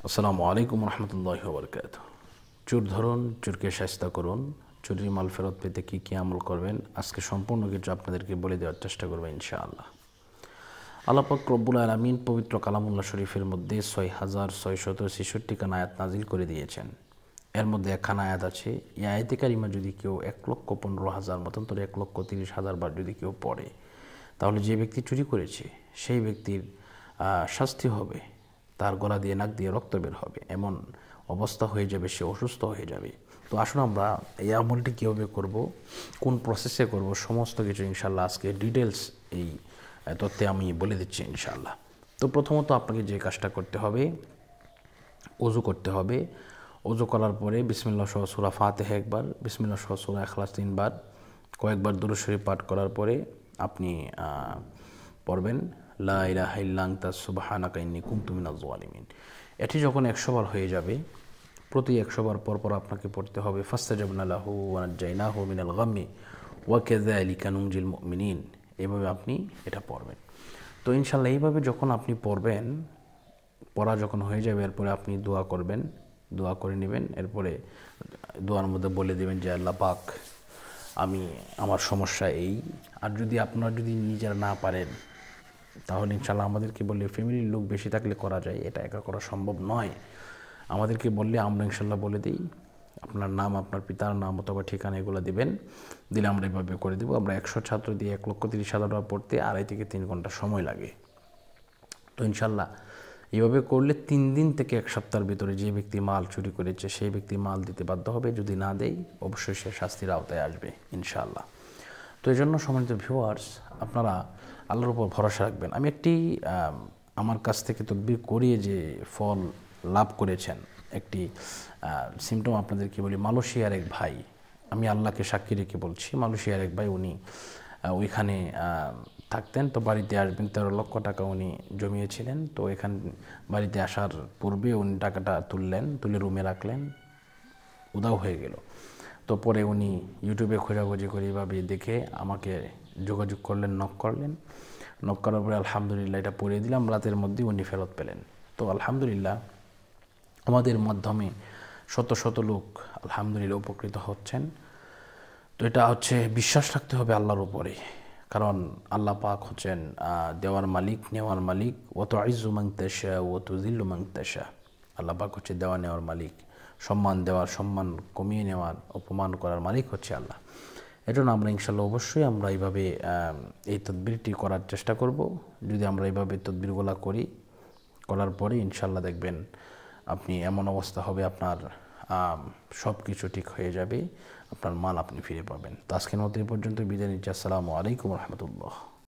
আসসালামু আলাইকুম রহমতুল্লাহি ওয়া বারাকাতুহু। চোর ধরুন, চোরকে শায়েস্তা করুন। চুরির মাল ফেরত পেতে কী কী আমল করবেন আজকে সম্পূর্ণ কিছু আপনাদেরকে বলে দেওয়ার চেষ্টা করবো ইনশাআল্লাহ। আল্লাহ পাক রব্বুল আলামিন পবিত্র কালামুল্লাহ শরীফের মধ্যে ৬,৬৬৬ খানা আয়াত নাজিল করে দিয়েছেন। এর মধ্যে একখানা আয়াত আছে, এই আয়াতে কারিমা যদি কেউ ১,১৫,০০০ মতান্তরে ১,৩০,০০০ বার যদি কেউ পড়ে, তাহলে যে ব্যক্তি চুরি করেছে সেই ব্যক্তির শাস্তি হবে, তার গলা দিয়ে নাক দিয়ে রক্ত বের হবে, এমন অবস্থা হয়ে যাবে, সে অসুস্থ হয়ে যাবে। তো আসুন আমরা এই আমলটি কীভাবে করব, কোন প্রসেসে করব, সমস্ত কিছু ইনশাল্লাহ আজকে ডিটেলস এই তথ্যে আমি বলে দিচ্ছি ইনশাল্লাহ। তো প্রথমত আপনাকে যে কাজটা করতে হবে, ওযু করতে হবে। ওযু করার পরে বিসমিল্লাহ সহ সূরা ফাতিহা একবার, বিসমিল্লাহ সহ সূরা ইখলাস 3 বার, কয়েকবার দুরূদ শরীফ পাঠ করার পরে আপনি পড়বেন লা ইলাহা ইল্লা আনতা সুবহানাকা ইন্নী কুনতু মিনাজ জালিমিন। এটি যখন 100 বার হয়ে যাবে, প্রতি 100 বার পর পর আপনাকে পড়তে হবে ফাস্তাজাবনা লাহু ওয়া নাজ্জাইনাহু মিনাল গাম্মি ওয়া কাযালিকা নুনজিল মুমিনিন। এইভাবে আপনি এটা পড়বেন। তো ইনশাআল্লাহ এইভাবে যখন আপনি পড়বেন, পড়া যখন হয়ে যাবে, এরপরে আপনি দোয়া করবেন, দোয়া করে নেবেন। এরপরে দোয়ার মধ্যে বলে দেবেন যে আল্লাহ পাক, আমি আমার সমস্যা এই। আর যদি আপনারা যদি নিজেরা না পারেন, তাহলে ইনশাআল্লাহ আমাদেরকে বললে, ফ্যামিলির লোক বেশি থাকলে করা যায়, এটা একা করা সম্ভব নয়। আমাদেরকে বললে আমরা ইনশাআল্লাহ বলে দিই, আপনার নাম, আপনার পিতার নাম অথবা ঠিকানা এগুলো দিবেন, দিলে আমরা এভাবে করে দেবো। আমরা 100 ছাত্র দিয়ে 1,30,000 টাকা পড়তে 2.5 থেকে 3 ঘন্টা সময় লাগে। তো ইনশাআল্লাহ এভাবে করলে 3 দিন থেকে 1 সপ্তাহের ভিতরে যে ব্যক্তি মাল চুরি করেছে সেই ব্যক্তি মাল দিতে বাধ্য হবে। যদি না দেয়, অবশ্যই সে শাস্তির আওতায় আসবে ইনশাআল্লাহ। তো এই জন্য সম্মানিত ভিউয়ার্স, আপনারা আল্লাহর উপর ভরসা রাখবেন। আমি একটি আমার কাছ থেকে তদবির করিয়ে যে ফল লাভ করেছেন, একটি সিমটম আপনাদেরকে বলি। মালয়েশিয়ার এক ভাই, আমি আল্লাহকে সাক্ষী রেখে বলছি, মালয়েশিয়ার এক ভাই, উনি ওইখানে থাকতেন। তো বাড়িতে আসবেন, 13 লক্ষ টাকা উনি জমিয়েছিলেন। তো এখান বাড়িতে আসার পূর্বে উনি টাকাটা তুলে রুমে রাখলেন, উধাও হয়ে গেল। তো পরে উনি ইউটিউবে খোঁজাখুঁজি করে এভাবে দেখে আমাকে যোগাযোগ করলেন, নক করার পরে আলহামদুলিল্লাহ এটা পড়িয়ে দিলাম, রাতের মধ্যেই উনি ফেরত পেলেন। তো আলহামদুলিল্লাহ আমাদের মাধ্যমে শত শত লোক আলহামদুলিল্লাহ উপকৃত হচ্ছেন। তো এটা হচ্ছে বিশ্বাস রাখতে হবে আল্লাহর উপরে, কারণ আল্লাহ পাক হচ্ছেন দেওয়ার মালিক, নেওয়ার মালিক। ওয়া তুইজ্জু মান তাশা ওয়া তুযিল্লু মান তাশা। আল্লাহ পাক হচ্ছে দেওয়া নেওয়ার মালিক, সম্মান দেওয়ার, সম্মান কমিয়ে নেওয়ার, অপমান করার মালিক হচ্ছে আল্লাহ। এজন্য আমরা ইনশাআল্লাহ অবশ্যই আমরা এইভাবে এই তদবিরটি করার চেষ্টা করব। যদি আমরা এইভাবে তদবিরগুলো করার পরে ইনশাআল্লাহ দেখবেন আপনি এমন অবস্থা হবে, আপনার সব কিছু ঠিক হয়ে যাবে, আপনার মাল আপনি ফিরে পাবেন। তো আজকের মতো এই পর্যন্ত বিদায় নিচ্ছি। আসসালামু আলাইকুম রহমতুল্লাহ।